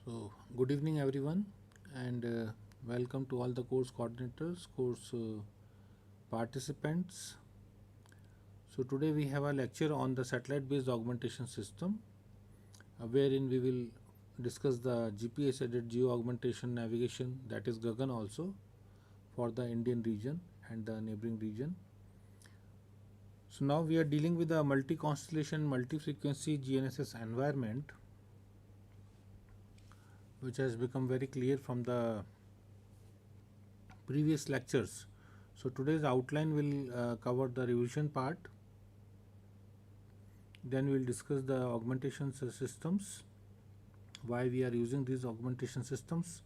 So, good evening, everyone, and welcome to all the course coordinators, course participants. So, today we have a lecture on the satellite based augmentation system, wherein we will discuss the GPS aided geo augmentation navigation, that is GAGAN, also for the Indian region and the neighboring region. So, now we are dealing with a multi constellation, multi frequency GNSS environment, which has become very clear from the previous lectures. So today's outline will cover the revision part. Then we will discuss the augmentation systems, why we are using these augmentation systems,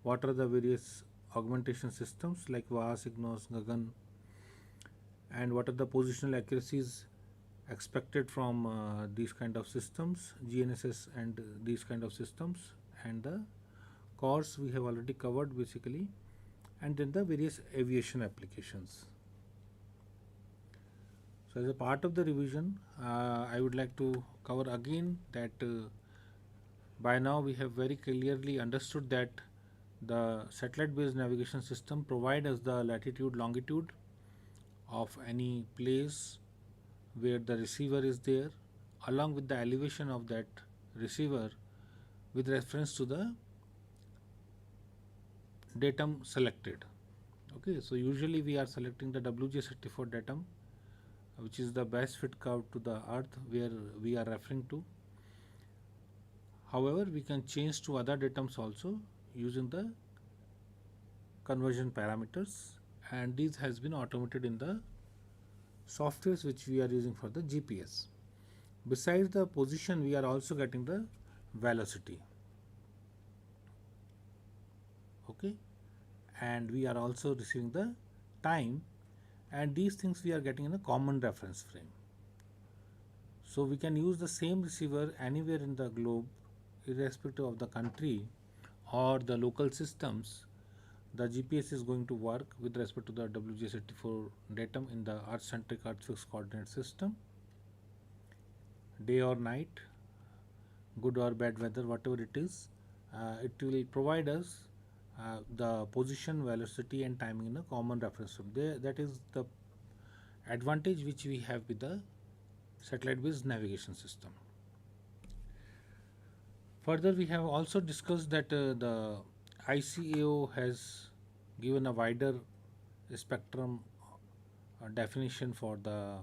what are the various augmentation systems like VAS, IGNOS, GAGAN, and what are the positional accuracies expected from these kind of systems, GNSS and these kind of systems, and the course we have already covered basically, and then the various aviation applications. So as a part of the revision, I would like to cover again that by now we have very clearly understood that the satellite based navigation system provides us the latitude longitude of any place where the receiver is there, along with the elevation of that receiver with reference to the datum selected. Okay, so usually we are selecting the WJ34 datum, which is the best fit curve to the earth where we are referring to. However, we can change to other datums also using the conversion parameters, and this has been automated in the softwares which we are using for the GPS. Besides the position, we are also getting the velocity. Okay, and we are also receiving the time, and these things we are getting in a common reference frame. So we can use the same receiver anywhere in the globe, irrespective of the country or the local systems. The GPS is going to work with respect to the WJ34 datum in the Earth-centric Earth fixed coordinate system. Day or night, good or bad weather, whatever it is, it will provide us the position, velocity, and timing in a common reference frame. That is the advantage which we have with the satellite-based navigation system. Further, we have also discussed that the ICAO has given a wider spectrum definition for the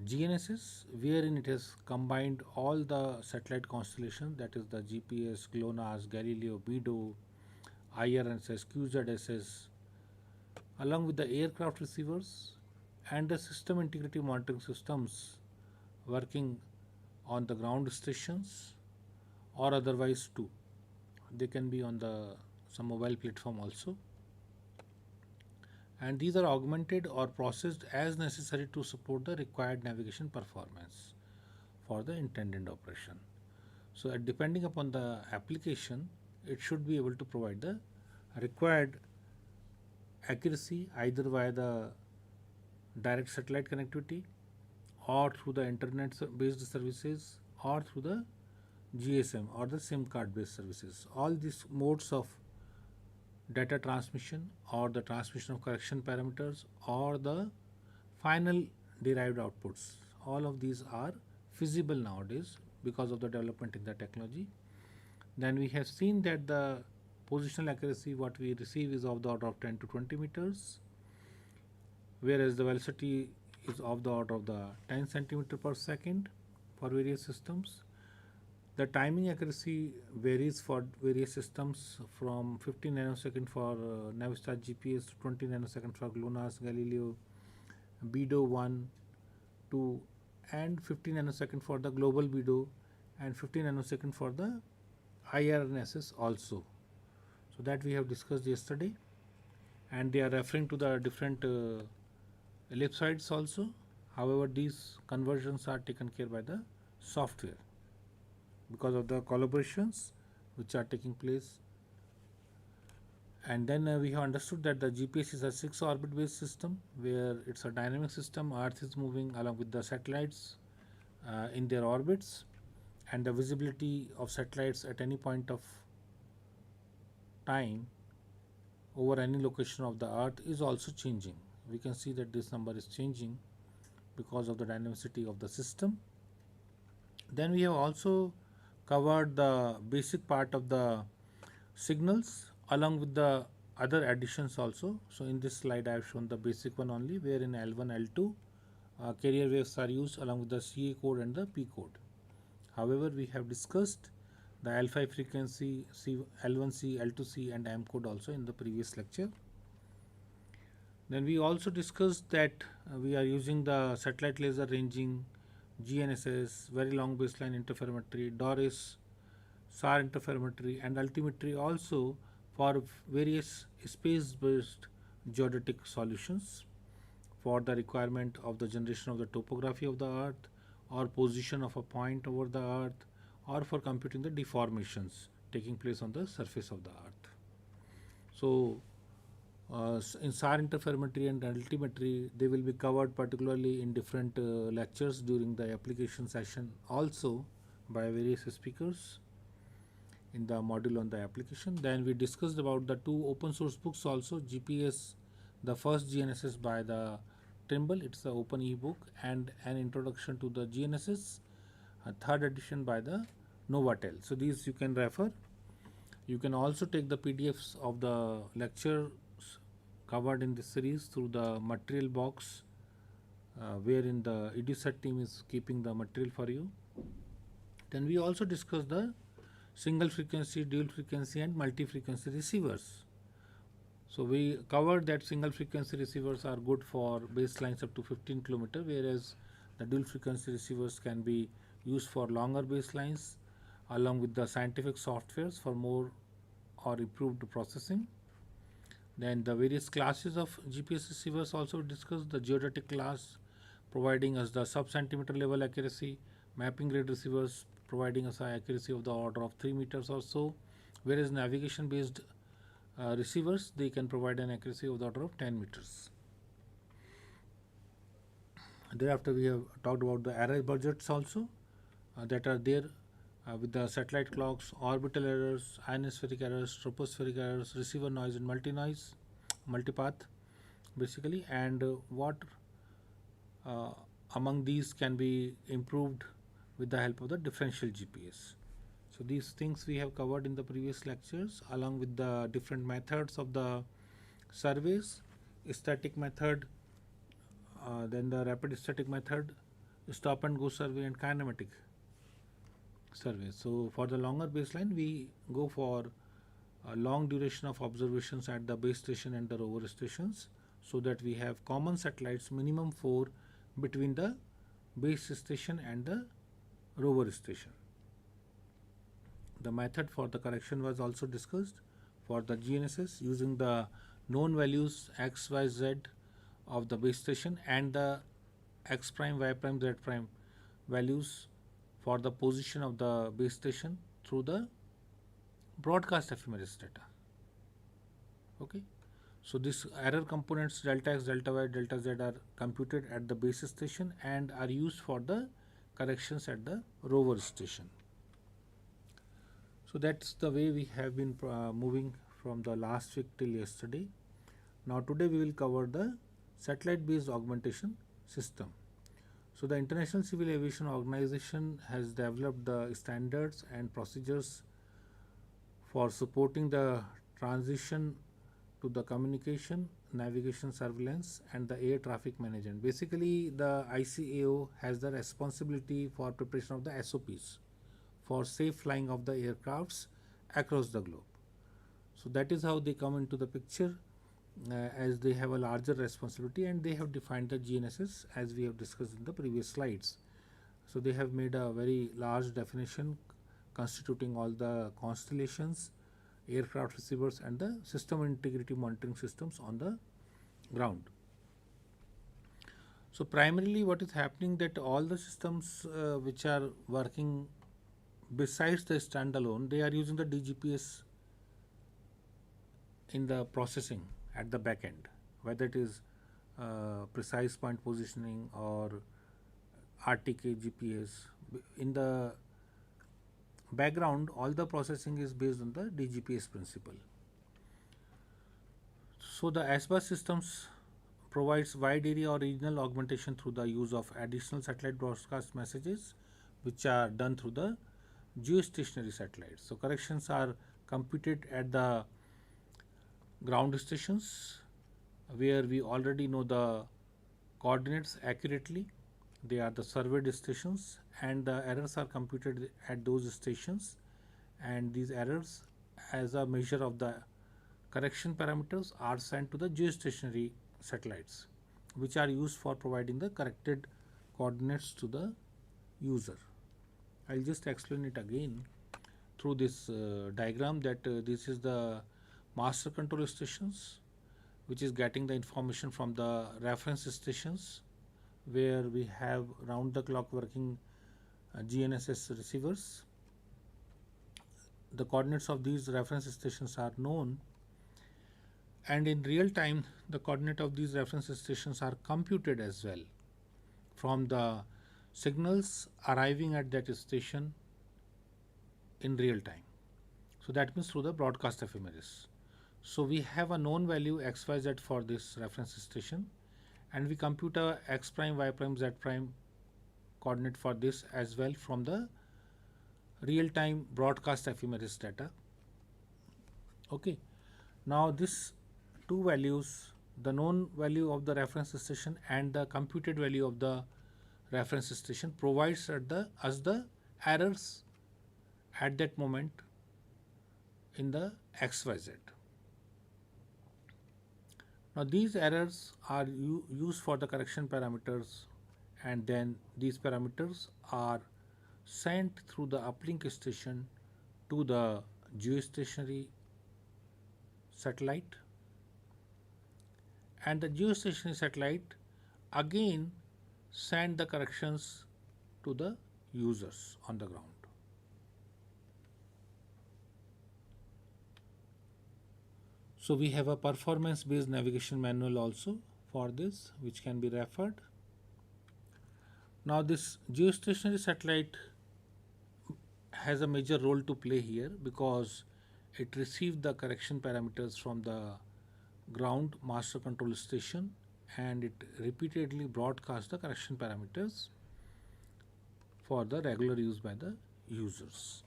GNSS, wherein it has combined all the satellite constellations, that is the GPS, GLONASS, Galileo, BEDO, IIRS, QZSS, along with the aircraft receivers and the system integrity monitoring systems working on the ground stations or otherwise too. They can be on the some mobile platform also, and these are augmented or processed as necessary to support the required navigation performance for the intended operation. So depending upon the application, it should be able to provide the required accuracy either via the direct satellite connectivity or through the internet based services or through the GSM or the SIM card based services. All these modes of data transmission or the transmission of correction parameters or the final derived outputs, all of these are feasible nowadays because of the development in the technology. Then we have seen that the positional accuracy what we receive is of the order of 10 to 20 meters, whereas the velocity is of the order of the 10 centimeter per second for various systems. The timing accuracy varies for various systems from 15 nanosecond for Navistar GPS to 20 nanosecond for GLONASS, Galileo, BEDO 1, 2, and 15 nanosecond for the global BEDO and 15 nanosecond for the IIRS also. So that we have discussed yesterday, and they are referring to the different ellipsoids also. However, these conversions are taken care by the software because of the collaborations which are taking place. And then we have understood that the GPS is a 6 orbit based system where it's a dynamic system. Earth is moving along with the satellites in their orbits, and the visibility of satellites at any point of time over any location of the earth is also changing. We can see that this number is changing because of the dynamicity of the system. Then we have also covered the basic part of the signals along with the other additions also. So in this slide I have shown the basic one only, where in L1, L2 carrier waves are used along with the CA code and the P code. However, we have discussed the L5 frequency, L1C, L2C and M code also in the previous lecture. Then we also discussed that we are using the satellite laser ranging, GNSS, very long baseline interferometry, DORIS, SAR interferometry and altimetry also for various space-based geodetic solutions for the requirement of the generation of the topography of the earth or position of a point over the earth, or for computing the deformations taking place on the surface of the earth. So in SAR interferometry and altimetry, they will be covered particularly in different lectures during the application session also by various speakers in the module on the application. Then we discussed about the two open source books also, GPS, the first GNSS by the Trimble, it's the open ebook, and an introduction to the GNSS, a third edition by the Novatel. So these you can refer. You can also take the PDFs of the lectures covered in this series through the material box, wherein the EduSet team is keeping the material for you. Then we also discussed the single frequency, dual frequency and multi-frequency receivers. So we covered that single frequency receivers are good for baselines up to 15 km, whereas the dual frequency receivers can be used for longer baselines along with the scientific softwares for more or improved processing. Then the various classes of GPS receivers also discussed. The geodetic class providing us the sub-centimeter level accuracy, mapping grid receivers providing us an accuracy of the order of 3 meters or so, whereas navigation based receivers, they can provide an accuracy of the order of 10 meters. Thereafter we have talked about the error budgets also that are there with the satellite clocks, orbital errors, ionospheric errors, tropospheric errors, receiver noise and multipath basically, and what among these can be improved with the help of the differential GPS. So these things we have covered in the previous lectures along with the different methods of the surveys, static method, then the rapid static method, stop and go survey and kinematic survey. So for the longer baseline we go for a long duration of observations at the base station and the rover stations, so that we have common satellites minimum 4 between the base station and the rover station. The method for the correction was also discussed for the GNSS using the known values x, y, z of the base station and the x prime, y prime, z prime values for the position of the base station through the broadcast ephemeris data. Okay. So this error components delta x, delta y, delta z are computed at the base station and are used for the corrections at the rover station. So that's the way we have been moving from the last week till yesterday. Now today we will cover the satellite based augmentation system. So the International Civil Aviation Organization has developed the standards and procedures for supporting the transition to the communication, navigation surveillance and the air traffic management. Basically the ICAO has the responsibility for preparation of the SOPs for safe flying of the aircrafts across the globe. So that is how they come into the picture, as they have a larger responsibility and they have defined the GNSS as we have discussed in the previous slides. So they have made a very large definition constituting all the constellations, aircraft receivers and the system integrity monitoring systems on the ground. So primarily what is happening, that all the systems which are working besides the standalone, they are using the DGPS in the processing at the back end, whether it is precise point positioning or RTK GPS. In the background all the processing is based on the DGPS principle. So the SBUS systems provides wide area or regional augmentation through the use of additional satellite broadcast messages, which are done through the geostationary satellites. So corrections are computed at the ground stations where we already know the coordinates accurately. They are the surveyed stations, and the errors are computed at those stations. And these errors, as a measure of the correction parameters, are sent to the geostationary satellites, which are used for providing the corrected coordinates to the user. I'll just explain it again through this diagram that this is the master control stations, which is getting the information from the reference stations where we have round the clock working GNSS receivers. The coordinates of these reference stations are known, and in real time the coordinate of these reference stations are computed as well from the signals arriving at that station in real time. So that means through the broadcast ephemeris. So we have a known value xyz for this reference station, and we compute a x prime, y prime, z prime coordinate for this as well from the real time broadcast ephemeris data. Okay. Now this two values, the known value of the reference station and the computed value of the reference station, provides us the errors at that moment in the XYZ. Now these errors are used for the correction parameters, and then these parameters are sent through the uplink station to the geostationary satellite, and the geostationary satellite again send the corrections to the users on the ground. So we have a performance based navigation manual also for this, which can be referred. Now this geostationary satellite has a major role to play here because it received the correction parameters from the ground master control station, and it repeatedly broadcasts the correction parameters for the regular use by the users.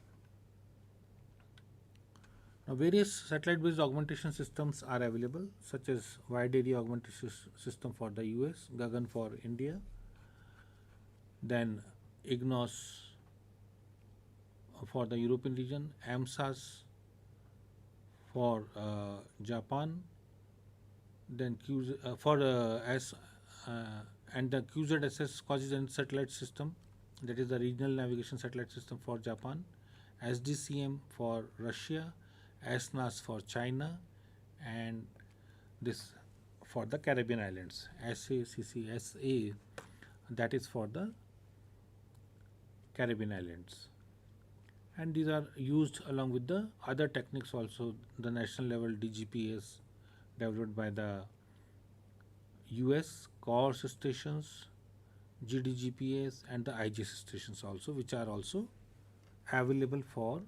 Now various satellite based augmentation systems are available, such as wide area augmentation system for the US, GAGAN for India, then IGNOS for the European region, AMSAS for Japan, then for S and the QZSS quasi satellite system, that is the regional navigation satellite system for Japan, SDCM for Russia, SNAS for China, and this for the Caribbean islands, SACCSA, that is for the Caribbean islands. And these are used along with the other techniques also, the national level DGPS developed by the US, CORS stations, GDGPS, and the IGS stations also, which are also available for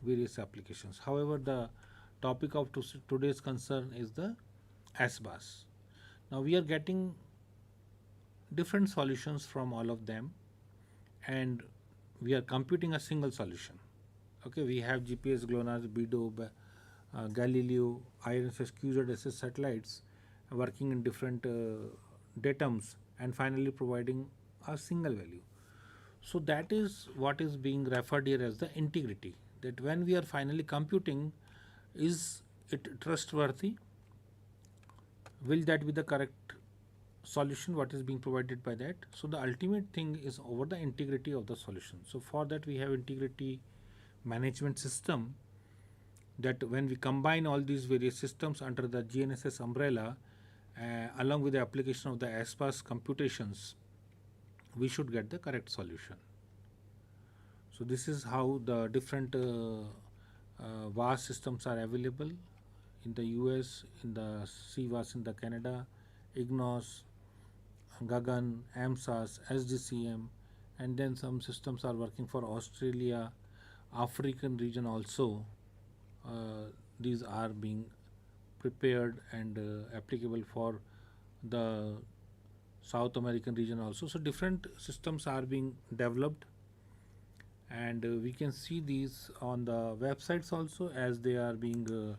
various applications. However, the topic of today's concern is the SBUS. Now we are getting different solutions from all of them, and we are computing a single solution. Okay, we have GPS, GLONASS, BDO, Galileo, IIRS, QZSS satellites working in different datums and finally providing a single value. So that is what is being referred here as the integrity. That when we are finally computing, is it trustworthy? Will that be the correct solution what is being provided by that? So the ultimate thing is over the integrity of the solution. So for that we have integrity management system, that when we combine all these various systems under the GNSS umbrella along with the application of the SBUS computations, we should get the correct solution. So this is how the different VAS systems are available in the US, in the CVAS in the Canada, IGNOS, GAGAN, AMSAS, SDCM, and then some systems are working for Australia, African region also. These are being prepared and applicable for the South American region also. So different systems are being developed, and we can see these on the websites also as they are being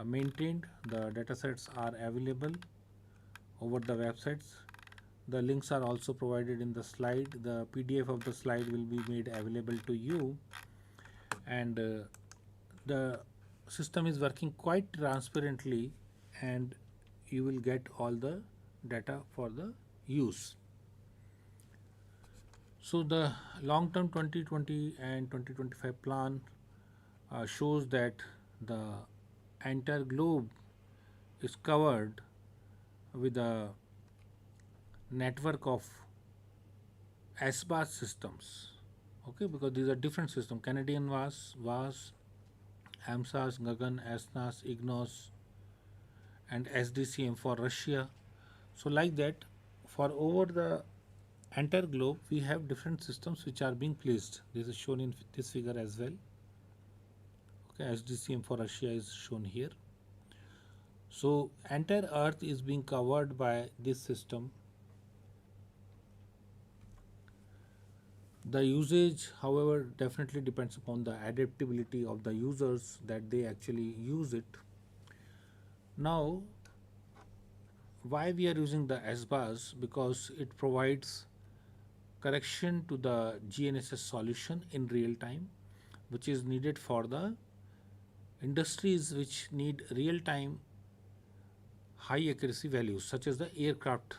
maintained. The datasets are available over the websites. The links are also provided in the slide. The PDF of the slide will be made available to you, and the system is working quite transparently, and you will get all the data for the use. So the long-term 2020 and 2025 plan shows that the entire globe is covered with a network of SBAS systems. Okay, because these are different systems: Canadian VAS, AMSAS, GAGAN, ESNAS, IGNOS, and SDCM for Russia. So like that, for over the entire globe, we have different systems which are being placed. This is shown in this figure as well. Okay, SDCM for Russia is shown here. So entire Earth is being covered by this system. The usage, however, definitely depends upon the adaptability of the users that they actually use it. Now, why we are using the SBAS? Because it provides correction to the GNSS solution in real time, which is needed for the industries which need real time high accuracy values, such as the aircraft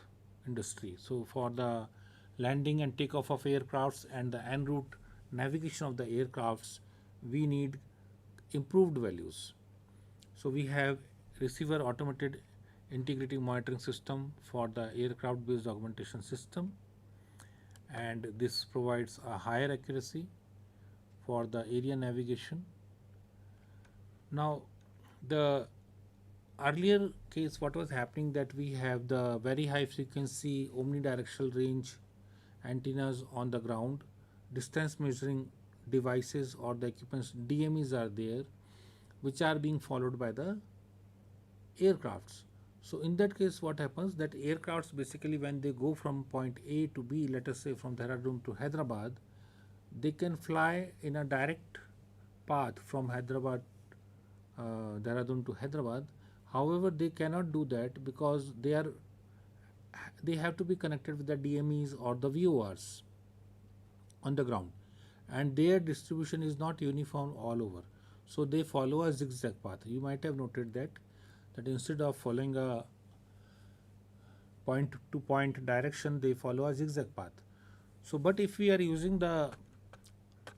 industry. So for the landing and takeoff of aircrafts and the en route navigation of the aircrafts, we need improved values. So we have receiver automated integrity monitoring system for the aircraft based augmentation system, and this provides a higher accuracy for the area navigation. Now, the earlier case, what was happening, that we have the very high frequency omnidirectional range antennas on the ground, distance measuring devices or the equipments, DMEs are there, which are being followed by the aircrafts. So in that case, what happens, that aircrafts basically, when they go from point A to B, let us say from Dehradun to Hyderabad, they can fly in a direct path from Dehradun to Hyderabad. However, they cannot do that because they have to be connected with the DMEs or the VORs on the ground, and their distribution is not uniform all over. So they follow a zigzag path. You might have noted that instead of following a point to point direction, they follow a zigzag path. So, but if we are using the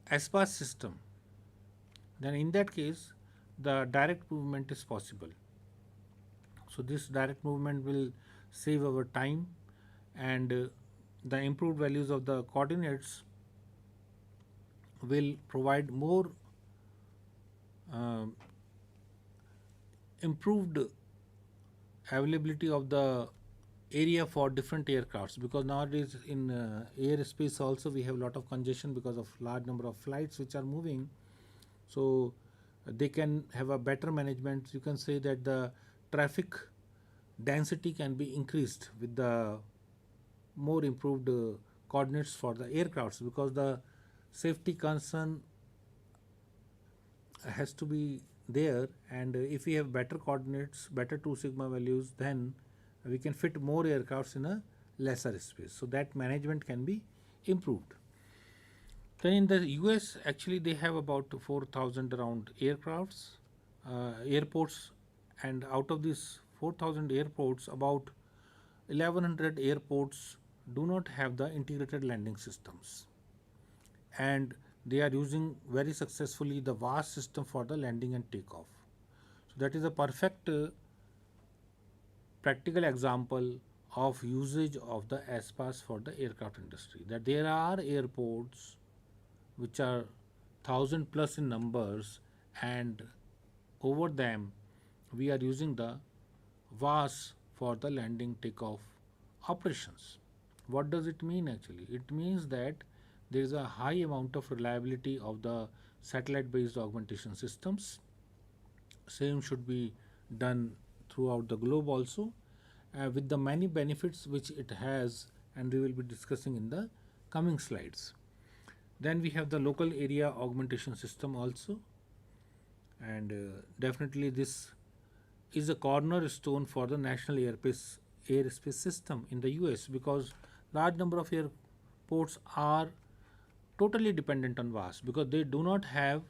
SPAS system, then in that case, the direct movement is possible. So this direct movement will save our time, and the improved values of the coordinates will provide more improved availability of the area for different aircrafts, because nowadays in airspace also we have a lot of congestion because of large number of flights which are moving. So they can have a better management. You can say that the traffic density can be increased with the more improved coordinates for the aircrafts, because the safety concern has to be there, and if we have better coordinates, better 2 sigma values, then we can fit more aircrafts in a lesser space, so that management can be improved. Then in the US, actually they have about 4,000 around aircrafts, airports, and out of these 4,000 airports, about 1100 airports do not have the integrated landing systems, and they are using very successfully the VAS system for the landing and takeoff. So that is a perfect practical example of usage of the SPAS for the aircraft industry. That there are airports which are 1,000 plus in numbers, and over them we are using the VAS for the landing takeoff operations. What does it mean actually? It means that there is a high amount of reliability of the satellite based augmentation systems. Same should be done throughout the globe also, with the many benefits which it has, and we will be discussing in the coming slides. Then we have the local area augmentation system also, and definitely this is a cornerstone for the national airspace system in the US, because large number of airports are totally dependent on VAS because they do not have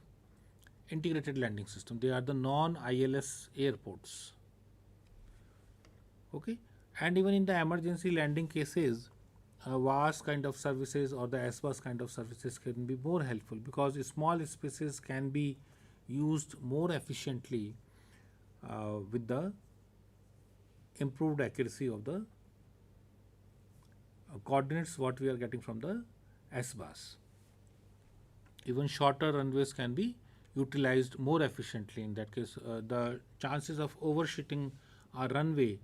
integrated landing system. They are the non-ILS airports. Okay, and even in the emergency landing cases, VAS kind of services or the SVAS kind of services can be more helpful because small spaces can be used more efficiently with the improved accuracy of the coordinates what we are getting from the SVAS. Even shorter runways can be utilized more efficiently. In that case, the chances of overshooting a runway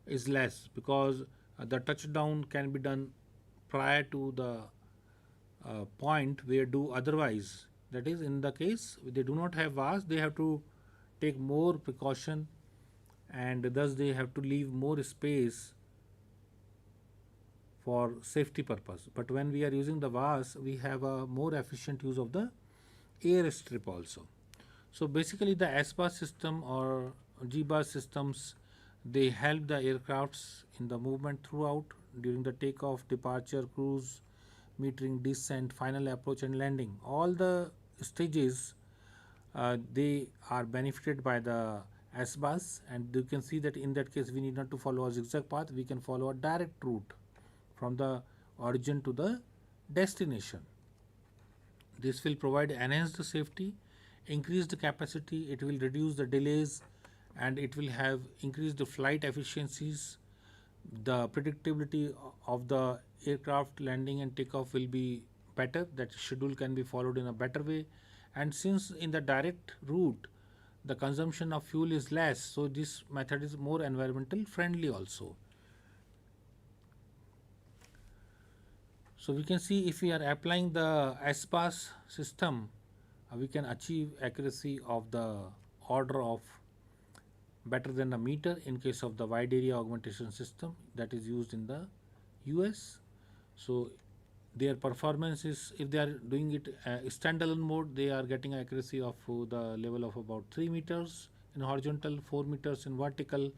is less because the touchdown can be done prior to the point where do otherwise. That is, in the case they do not have VAS, they have to take more precaution, and thus they have to leave more space for safety purpose. But when we are using the VAS, we have a more efficient use of the airstrip also. So basically, the SBAS system or GBAS systems, they help the aircrafts in the movement throughout during the takeoff, departure, cruise, metering, descent, final approach, and landing. All the stages they are benefited by the SBAS, and you can see that in that case we need not to follow a zigzag path. We can follow a direct route from the origin to the destination. This will provide enhanced safety, increase the capacity, it will reduce the delays, and it will have increased the flight efficiencies. The predictability of the aircraft landing and takeoff will be better, that schedule can be followed in a better way. And since in the direct route the consumption of fuel is less, so this method is more environmental friendly also. So we can see if we are applying the SPAS system, we can achieve accuracy of the order of better than a meter in case of the wide area augmentation system that is used in the US. So their performance is, if they are doing it standalone mode, they are getting accuracy of the level of about 3 meters in horizontal, 4 meters in vertical,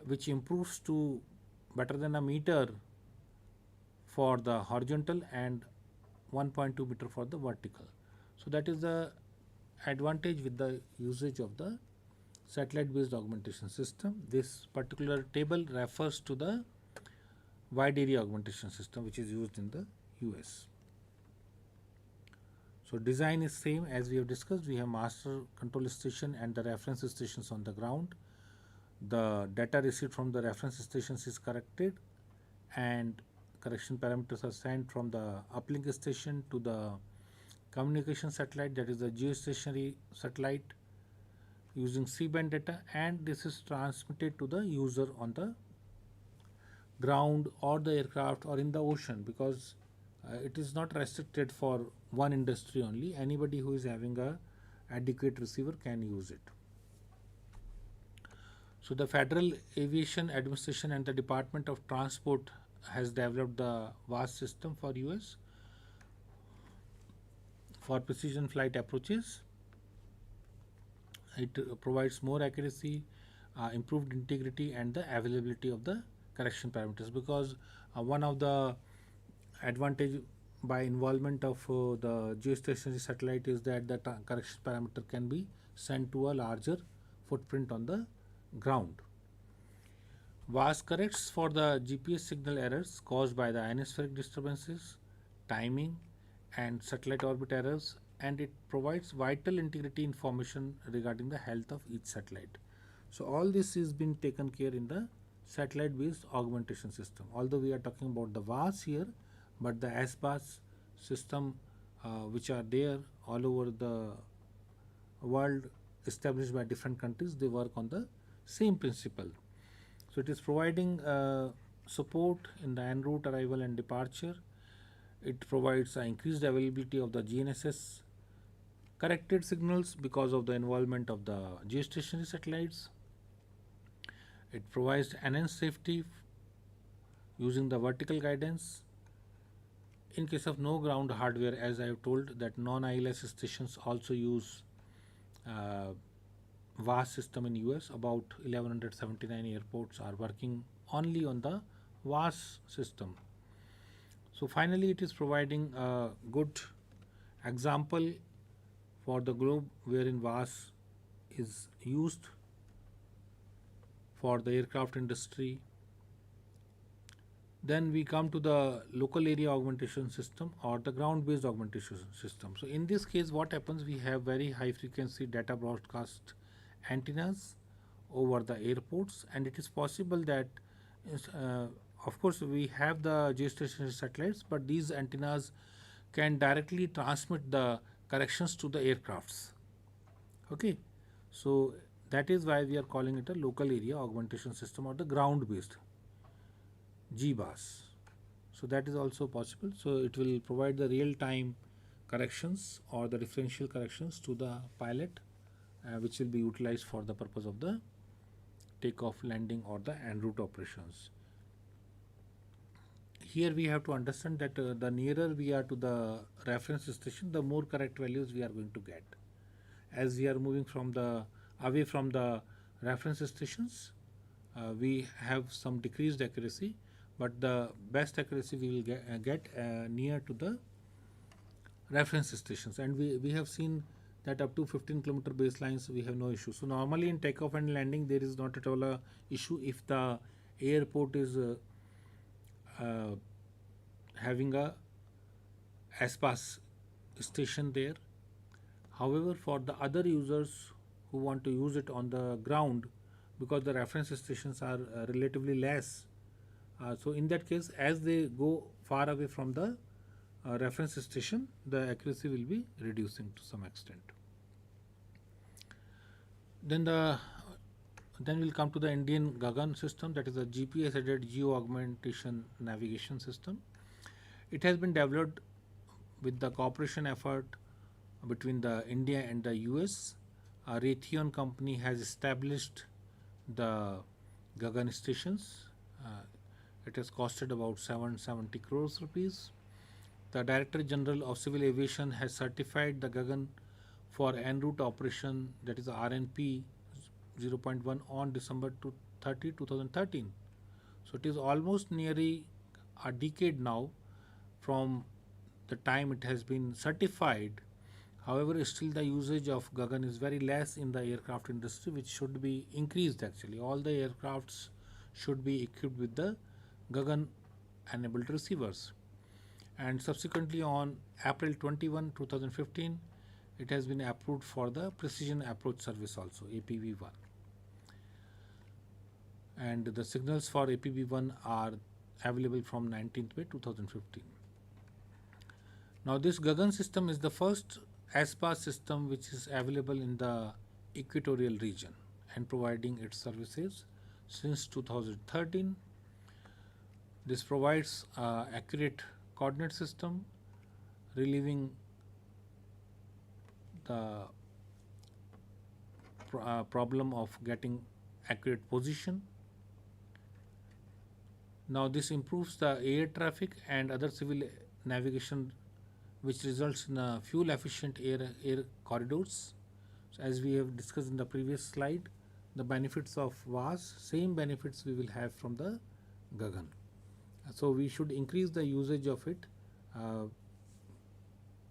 which improves to better than a meter for the horizontal and 1.2 meter for the vertical. So that is the advantage with the usage of the satellite based augmentation system. This particular table refers to the wide area augmentation system which is used in the US. So design is same as we have discussed. We have master control station and the reference stations on the ground. The data received from the reference stations is corrected, and correction parameters are sent from the uplink station to the communication satellite, that is the geostationary satellite, using C-band data, and this is transmitted to the user on the ground or the aircraft or in the ocean, because it is not restricted for one industry only. Anybody who is having a adequate receiver can use it. So the Federal Aviation Administration and the Department of Transport has developed the VAS system for US for precision flight approaches. It provides more accuracy, improved integrity, and the availability of the correction parameters, because one of the advantage by involvement of the geostationary satellite is that the correction parameter can be sent to a larger footprint on the ground. VAS corrects for the GPS signal errors caused by the ionospheric disturbances, timing, and satellite orbit errors, and it provides vital integrity information regarding the health of each satellite. So all this is being taken care in the satellite based augmentation system. Although we are talking about the VAS here, but the SBAS system which are there all over the world, established by different countries, they work on the same principle. So it is providing support in the en route arrival and departure. It provides increased availability of the GNSS corrected signals because of the involvement of the geostationary satellites. It provides enhanced safety using the vertical guidance. In case of no ground hardware, as I have told, that non-ILS stations also use uh, VAS system in US. About 1179 airports are working only on the VAS system. So finally, it is providing a good example for the globe wherein VAS is used for the aircraft industry. Then we come to the local area augmentation system or the ground based augmentation system. So in this case, what happens, we have very high frequency data broadcast antennas over the airports, and it is possible that uh, of course we have the geostationary satellites, but these antennas can directly transmit the corrections to the aircrafts. Okay, so that is why we are calling it a local area augmentation system or the ground based GBAS. So that is also possible. So it will provide the real time corrections or the differential corrections to the pilot, which will be utilized for the purpose of the takeoff, landing, or the en route operations. Here we have to understand that the nearer we are to the reference station, the more correct values we are going to get. As we are moving from the away from the reference stations, we have some decreased accuracy, but the best accuracy we will get near to the reference stations, and we have seen that up to 15-kilometer baselines we have no issue. So normally in takeoff and landing there is not at all a issue if the airport is uh, having a ASPAS station there. However, for the other users who want to use it on the ground, because the reference stations are relatively less, so in that case, as they go far away from the reference station, the accuracy will be reducing to some extent. Then we'll come to the Indian GAGAN system, that is a GPS aided GEO augmentation navigation system. It has been developed with the cooperation effort between the India and the US. Raytheon company has established the GAGAN stations. It has costed about 770 crores rupees. The Director General of Civil Aviation has certified the GAGAN for en route operation, that is RNP 0.1, on December 30, 2013. So it is almost nearly a decade now from the time it has been certified. However, still the usage of GAGAN is very less in the aircraft industry, which should be increased actually. All the aircrafts should be equipped with the GAGAN enabled receivers. And subsequently on April 21, 2015, it has been approved for the Precision Approach Service also, APV1. And the signals for APV1 are available from 19th May 2015. Now this GAGAN system is the first ASPAS system which is available in the equatorial region and providing its services since 2013. This provides accurate coordinate system, relieving the problem of getting accurate position. Now this improves the air traffic and other civil navigation, which results in fuel efficient air corridors. So as we have discussed in the previous slide, the benefits of VAS, same benefits we will have from the GAGAN. So we should increase the usage of it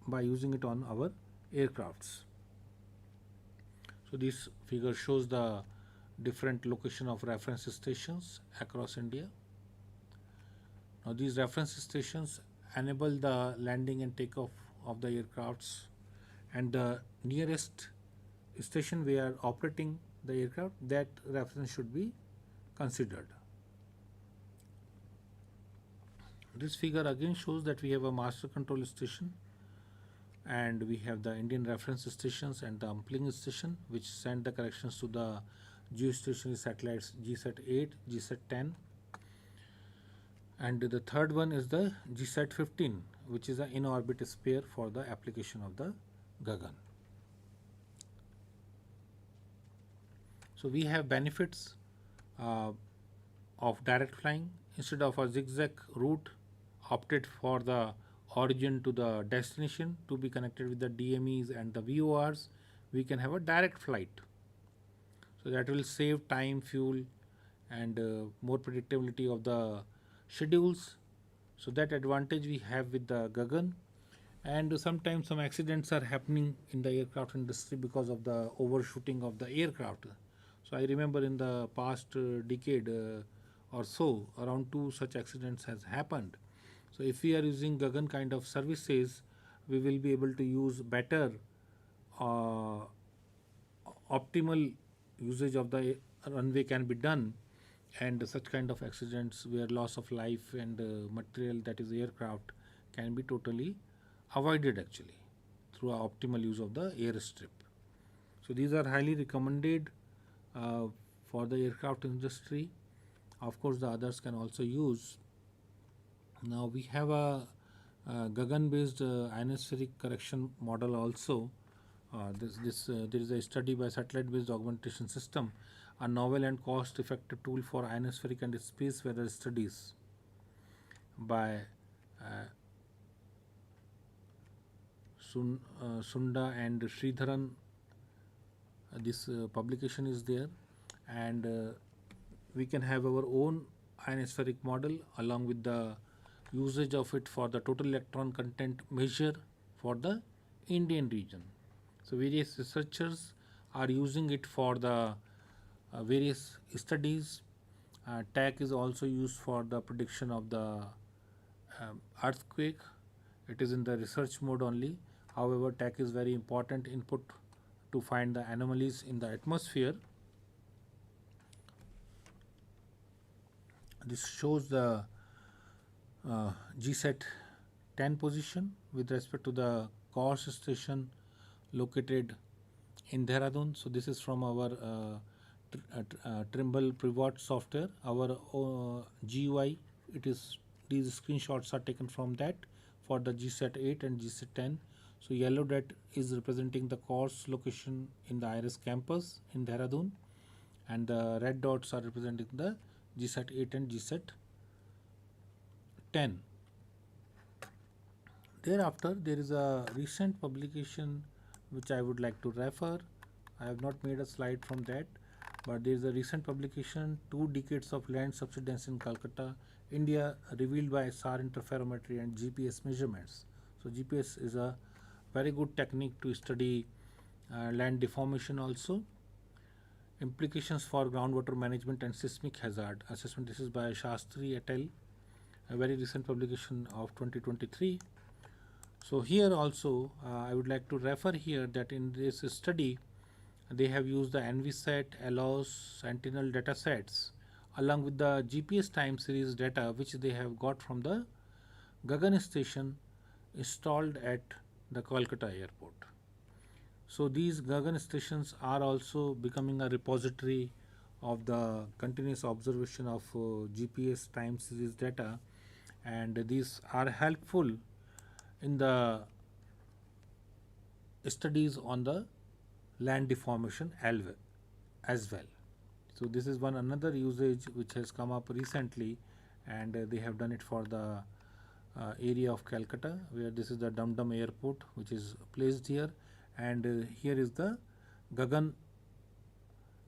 by using it on our aircrafts. So this figure shows the different location of reference stations across India. Now these reference stations enable the landing and takeoff of the aircrafts, and the nearest station we are operating the aircraft, that reference should be considered. This figure again shows that we have a master control station, and we have the Indian reference stations and the uplink station, which send the corrections to the geostationary satellites GSAT-8, GSAT-10, and the third one is the GSAT-15, which is an in-orbit spare for the application of the GAGAN. So we have benefits uh, of direct flying. Instead of a zigzag route, opted for the origin to the destination to be connected with the DMEs and the VORs. We can have a direct flight, so that will save time, fuel, and more predictability of the schedules. So that advantage we have with the GAGAN. And sometimes some accidents are happening in the aircraft industry because of the overshooting of the aircraft. So I remember in the past decade or so, around two such accidents has happened. So if we are using GAGAN kind of services, we will be able to use better uh, optimal usage of the runway can be done, and such kind of accidents where loss of life and material, that is aircraft, can be totally avoided actually through a optimal use of the airstrip. So these are highly recommended uh, for the aircraft industry. Of course the others can also use. Now we have a GAGAN based ionospheric correction model also. There is a study by satellite based augmentation system, a novel and cost effective tool for ionospheric and space weather studies by uh, Sunda and Sridharan. This publication is there, and we can have our own ionospheric model along with the usage of it for the total electron content measure for the Indian region. So various researchers are using it for the various studies. TAC is also used for the prediction of the earthquake. It is in the research mode only. However, TAC is very important input to find the anomalies in the atmosphere. This shows the GSAT 10 position with respect to the course station located in Dehradun. So this is from our Trimble Pivot software, our GUI. It is, these screenshots are taken from that for the GSAT 8 and GSAT 10. So yellow dot is representing the course location in the IIRS campus in Dehradun, and the red dots are representing the GSAT 8 and GSAT 10. Thereafter, there is a recent publication which I would like to refer. I have not made a slide from that, but there is a recent publication, 2 decades of land subsidence in Calcutta, India, revealed by SAR interferometry and GPS measurements. So GPS is a very good technique to study land deformation also. Implications for groundwater management and seismic hazard assessment. This is by Shastri et al., a very recent publication of 2023. So here also I would like to refer here that in this study they have used the NVSat, ALOS, Sentinel data sets along with the GPS time series data which they have got from the GAGAN station installed at the Kolkata airport. So these GAGAN stations are also becoming a repository of the continuous observation of GPS time series data, and these are helpful in the studies on the land deformation as well. So this is one another usage which has come up recently, and they have done it for the area of Calcutta, where this is the Dum Dum airport which is placed here, and here is the GAGAN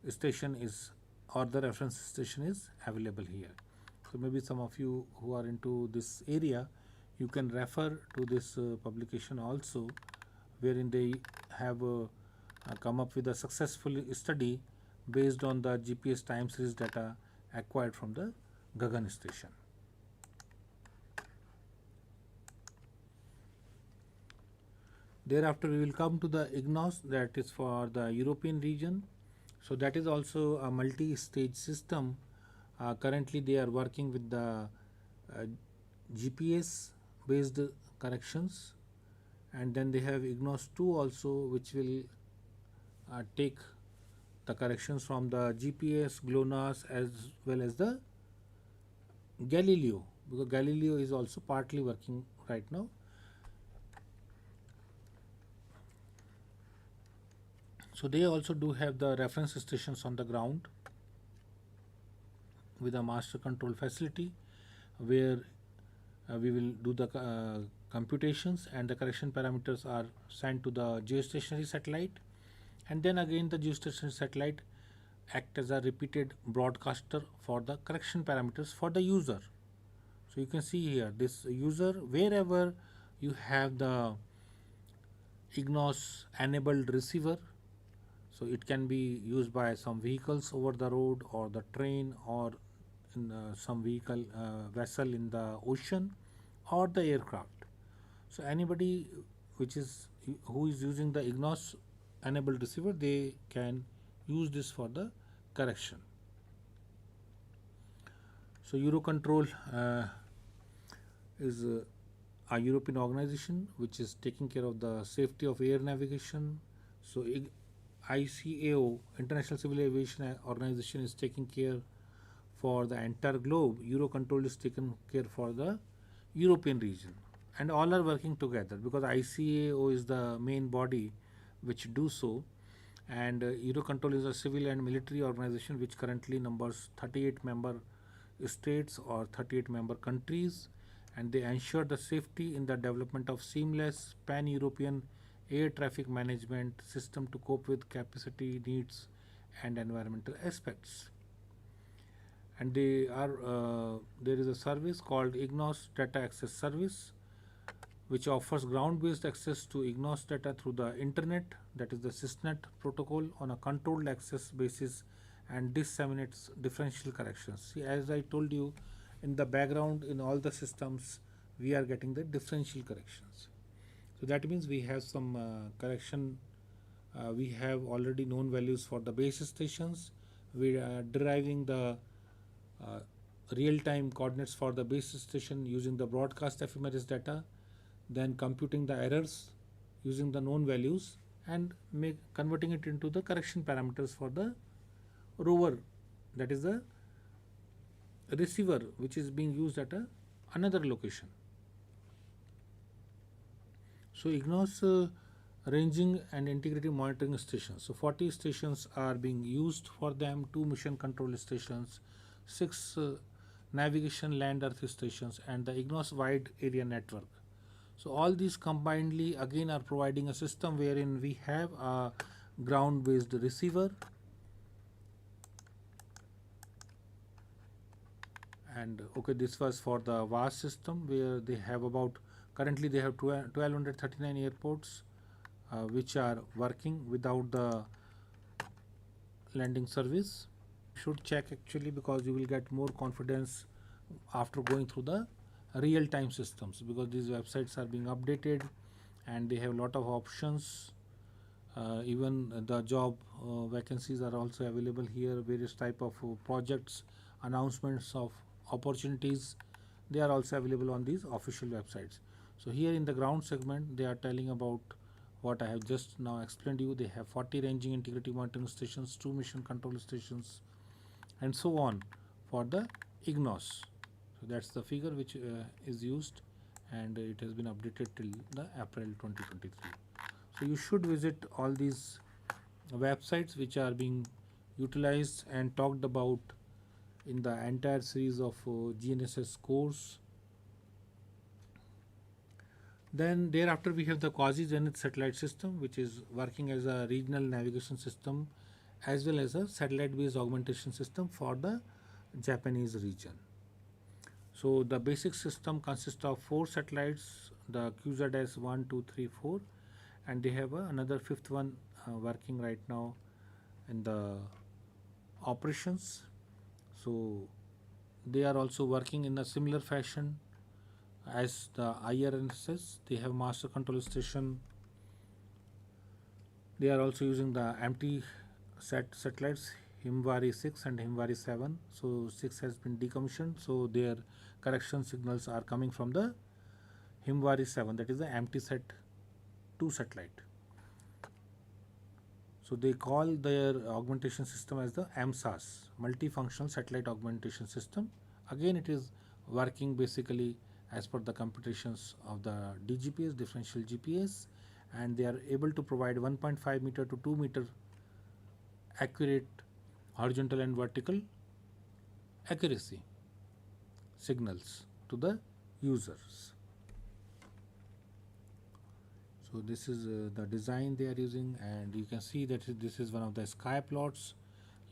station is, or the reference station is available here. So maybe some of you who are into this area, you can refer to this publication also, wherein they have come up with a successful study based on the GPS time series data acquired from the GAGAN station. Thereafter, we will come to the IGNOS, that is for the European region. So that is also a multi-stage system. Currently, they are working with the GPS-based corrections, and then they have IGNOS 2 also, which will take the corrections from the GPS, GLONASS, as well as the Galileo, because Galileo is also partly working right now. So they also do have the reference stations on the ground. with a master control facility where we will do the computations, and the correction parameters are sent to the geostationary satellite, and then again the geostationary satellite act as a repeated broadcaster for the correction parameters for the user. So you can see here this user, wherever you have the IGNOS enabled receiver, so it can be used by some vehicles over the road or the train or in some vehicle vessel in the ocean or the aircraft. So anybody which is who is using the IGNOS enabled receiver, they can use this for the correction. So Eurocontrol is a European organization which is taking care of the safety of air navigation. So ICAO, International Civil Aviation Organization, is taking care for the entire globe. Eurocontrol is taken care for the European region, and all are working together because ICAO is the main body which do so, and Eurocontrol is a civil and military organization which currently numbers 38 member states or 38 member countries, and they ensure the safety in the development of seamless pan-European air traffic management system to cope with capacity needs and environmental aspects. And they are there is a service called IGNOS Data Access Service, which offers ground-based access to IGNOS data through the internet, that is the SysNet protocol, on a controlled access basis and disseminates differential corrections. See, as I told you, in the background in all the systems, we are getting the differential corrections. So that means we have some correction. We have already known values for the base stations. We are deriving the uh, real-time coordinates for the base station using the broadcast ephemeris data, then computing the errors using the known values and converting it into the correction parameters for the rover, that is the receiver which is being used at another location. So IGNOS ranging and integrity monitoring stations. So 40 stations are being used for them, 2 mission control stations, 6 navigation land earth stations, and the IGNOS wide area network. So all these combinedly again are providing a system wherein we have a ground based receiver, and okay, this was for the VAS system where they have about currently they have 1239 airports which are working without the landing service. Should check actually, because you will get more confidence after going through the real time systems, because these websites are being updated and they have a lot of options. Even the job vacancies are also available here, various type of projects, announcements of opportunities, they are also available on these official websites. So here in the ground segment they are telling about what I have just now explained to you. They have 40 ranging integrity monitoring stations, 2 mission control stations, and so on for the IGNOS. So that's the figure which is used, and it has been updated till the April 2023. So you should visit all these websites which are being utilized and talked about in the entire series of GNSS course. Then thereafter we have the quasi zenith satellite system, which is working as a regional navigation system as well as a satellite based augmentation system for the Japanese region. So the basic system consists of 4 satellites, the QZS 1, 2, 3, 4, and they have another fifth one working right now in the operations. So they are also working in a similar fashion as the IIRS. They have master control station. They are also using the empty satellites Himwari 6 and Himwari 7. So 6 has been decommissioned, so their correction signals are coming from the Himwari 7, that is the empty set 2 satellite. So they call their augmentation system as the MSAS, multifunctional satellite augmentation system. Again, it is working basically as per the computations of the DGPS, differential GPS, and they are able to provide 1.5 meter to 2 meter accurate horizontal and vertical accuracy signals to the users. So this is the design they are using, and you can see that this is one of the sky plots.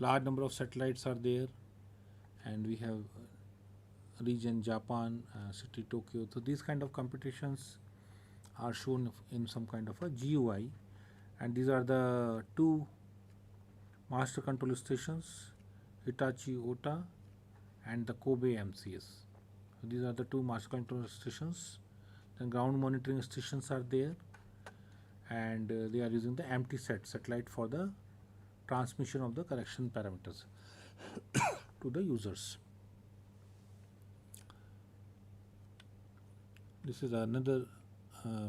Large number of satellites are there, and we have region Japan, city Tokyo. So these kind of competitions are shown in some kind of a GUI, and these are the two master control stations, Hitachi Ota and the Kobe MCS. So these are the two master control stations. Then ground monitoring stations are there, and they are using the empty satellite for the transmission of the correction parameters to the users. This is another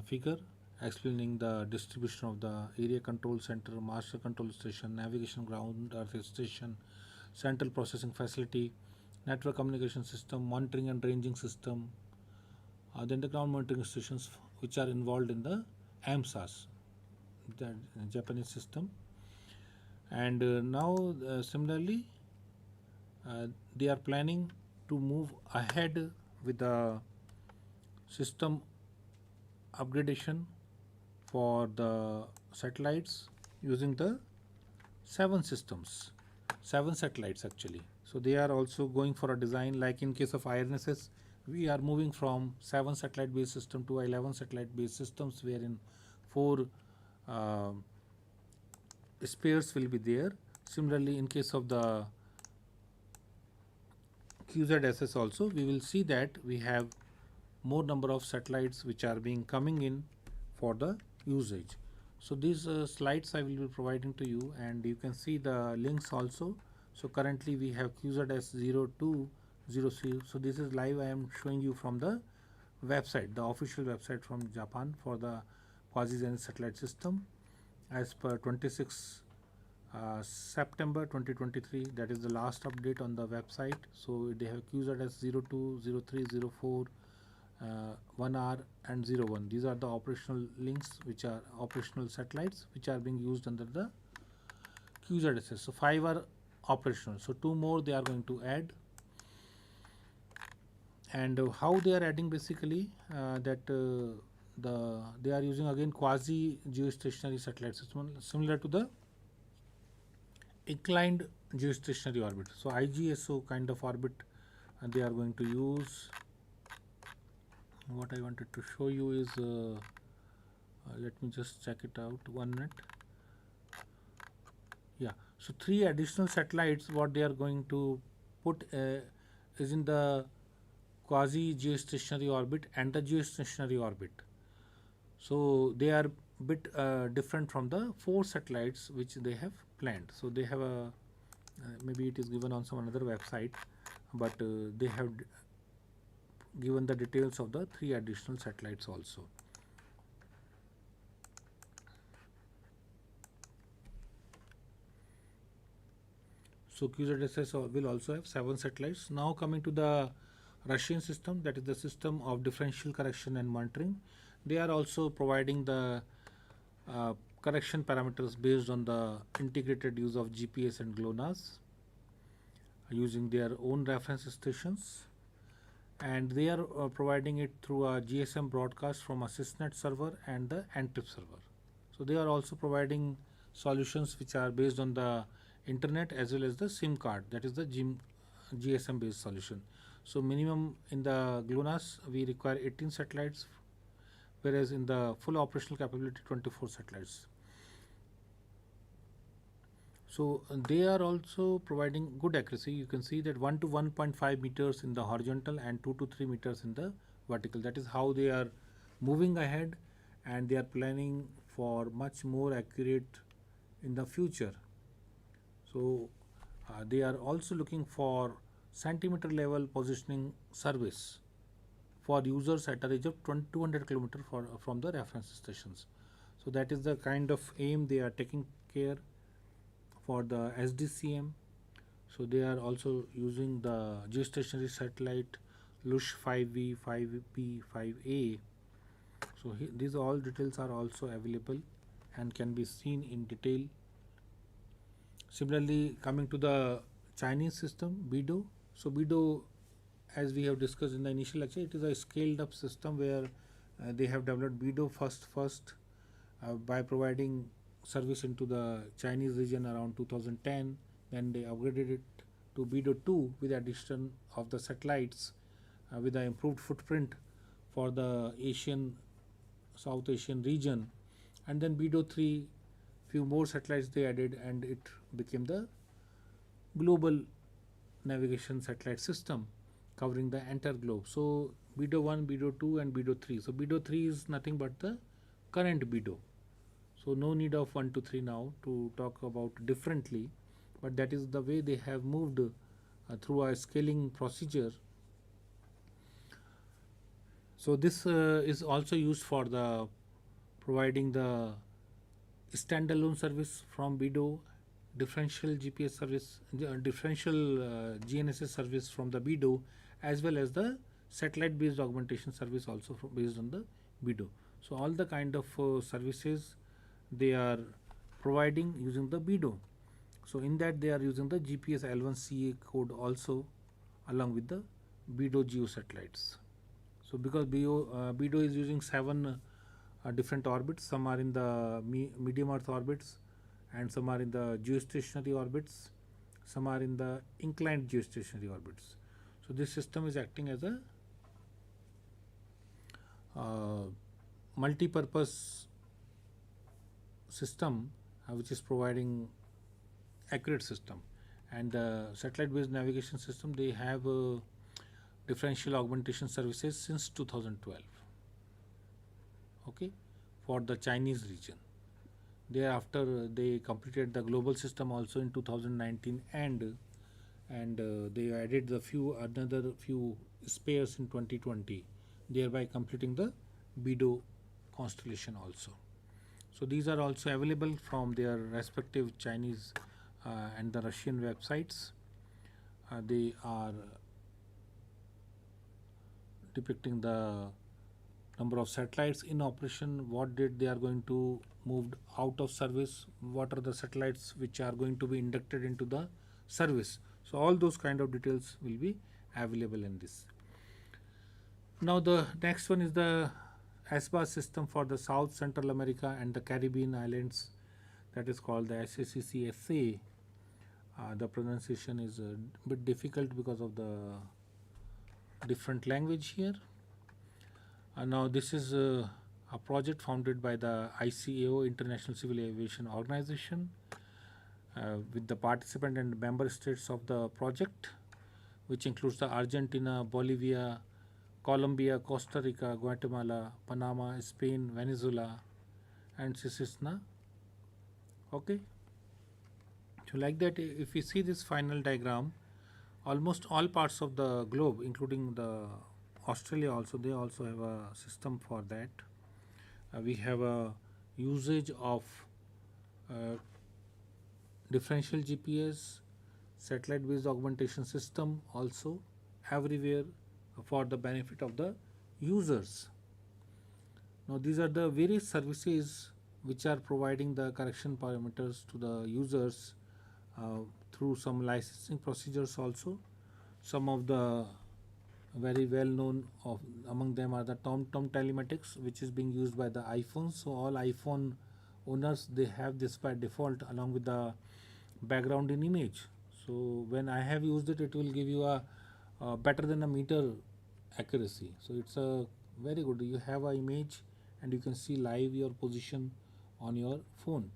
figure explaining the distribution of the area control center, master control station, navigation ground earth station, central processing facility, network communication system, monitoring and ranging system, then the ground monitoring stations which are involved in the AMSAS, the Japanese system. And now similarly they are planning to move ahead with the system upgradation for the satellites using the 7 satellites actually. So they are also going for a design like in case of IRNSS, we are moving from 7 satellite based system to 11 satellite based systems, wherein 4 uh, spares will be there. Similarly, in case of the QZSS also, we will see that we have more number of satellites which are being coming in for the usage. So these slides I will be providing to you, and you can see the links also. So currently we have QZS0203. So this is live. I am showing you from the website, the official website from Japan for the quasi-Zenith satellite system as per 26 September 2023. That is the last update on the website. So they have QZS02, 03, 04, 1R and 01. These are the operational links, which are operational satellites which are being used under the QZSS. So 5 are operational. So 2 more they are going to add. And how they are adding basically they are using again quasi geostationary satellite system similar to the inclined geostationary orbit. So IGSO kind of orbit they are going to use. What I wanted to show you is let me just check it out 1 minute. Yeah, so 3 additional satellites what they are going to put is in the quasi geostationary orbit and the geostationary orbit. So they are bit different from the 4 satellites which they have planned. So they have a maybe it is given on some another website, but they have given the details of the 3 additional satellites also. So QZSS will also have 7 satellites. Now coming to the Russian system, that is the system of differential correction and monitoring. They are also providing the correction parameters based on the integrated use of GPS and GLONASS using their own reference stations, and they are providing it through a GSM broadcast from a SysNet server and the Antrip server. So they are also providing solutions which are based on the internet as well as the SIM card, that is the GSM based solution. So minimum in the GLONASS we require 18 satellites, whereas in the full operational capability 24 satellites. So they are also providing good accuracy. You can see that 1 to 1.5 meters in the horizontal and 2 to 3 meters in the vertical. That is how they are moving ahead, and they are planning for much more accurate in the future. So they are also looking for centimeter level positioning service for users at a range of 200 km from the reference stations. So that is the kind of aim they are taking care for the SDCM. So they are also using the geostationary satellite LUSH 5V, 5B, 5A. So these all details are also available and can be seen in detail. Similarly, coming to the Chinese system, BIDO, So BDO, as we have discussed in the initial lecture, it is a scaled up system where they have developed BDO first by providing service into the Chinese region around 2010. Then they upgraded it to BDO 2 with the addition of the satellites with the improved footprint for the South Asian region. And then BDO 3, few more satellites they added, and it became the global navigation satellite system covering the entire globe. So BDO 1, BDO 2 and BDO 3. So BDO 3 is nothing but the current BDO. So no need of 1 to 3 now to talk about differently, but that is the way they have moved through a scaling procedure. So this is also used for the providing the standalone service from BDO, differential GPS service, differential GNSS service from the BDO, as well as the satellite based augmentation service also based on the BDO. So all the kind of services they are providing using the BDO. So in that they are using the GPS L1CA code also along with the BDO GEO satellites. So because BDO is using 7 different orbits, some are in the medium Earth orbits, and some are in the geostationary orbits, some are in the inclined geostationary orbits. So this system is acting as a multi-purpose system which is providing accurate system. And the satellite based navigation system, they have differential augmentation services since 2012, okay, for the Chinese region. Thereafter they completed the global system also in 2019, and they added another few spares in 2020, thereby completing the BDO constellation also. So these are also available from their respective Chinese and the Russian websites. They are depicting the number of satellites in operation, what date they are going to moved out of service, what are the satellites which are going to be inducted into the service. So all those kind of details will be available in this. Now the next one is the SBA system for the South Central America and the Caribbean islands, that is called the SACCSA. The pronunciation is a bit difficult because of the different language here. Now this is a project founded by the ICAO, International Civil Aviation Organization, with the participant and member states of the project, which includes the Argentina, Bolivia, Colombia, Costa Rica, Guatemala, Panama, Spain, Venezuela, and Sicily. Okay. So like that, if we see this final diagram, almost all parts of the globe, including the Australia also, they also have a system for that. We have a usage of uh, differential GPS, satellite based augmentation system also everywhere for the benefit of the users. Now these are the various services which are providing the correction parameters to the users through some licensing procedures also. Some of the very well known of among them are the TomTom telematics, which is being used by the iPhones. So all iPhone owners, they have this by default along with the background in image. So when I have used it, it will give you a better than a meter accuracy. So it's a very good. You have a image and you can see live your position on your phone.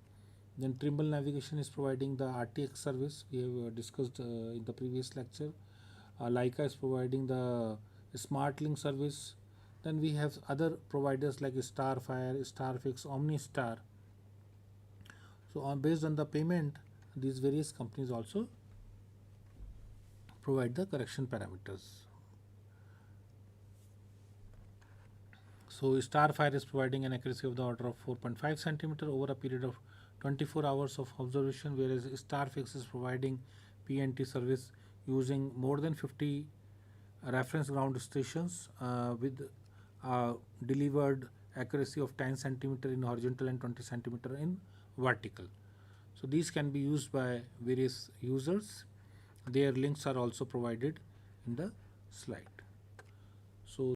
Then Trimble Navigation is providing the RTX service we have discussed in the previous lecture. Leica is providing the Smart Link service. Then we have other providers like Starfire, Starfix, OmniStar. So based on the payment, these various companies also provide the correction parameters. So Starfire is providing an accuracy of the order of 4.5 centimeter over a period of 24 hours of observation, whereas Starfix is providing PNT service using more than 50 reference ground stations with delivered accuracy of 10 centimeter in horizontal and 20 centimeter in vertical. So these can be used by various users. Their links are also provided in the slide.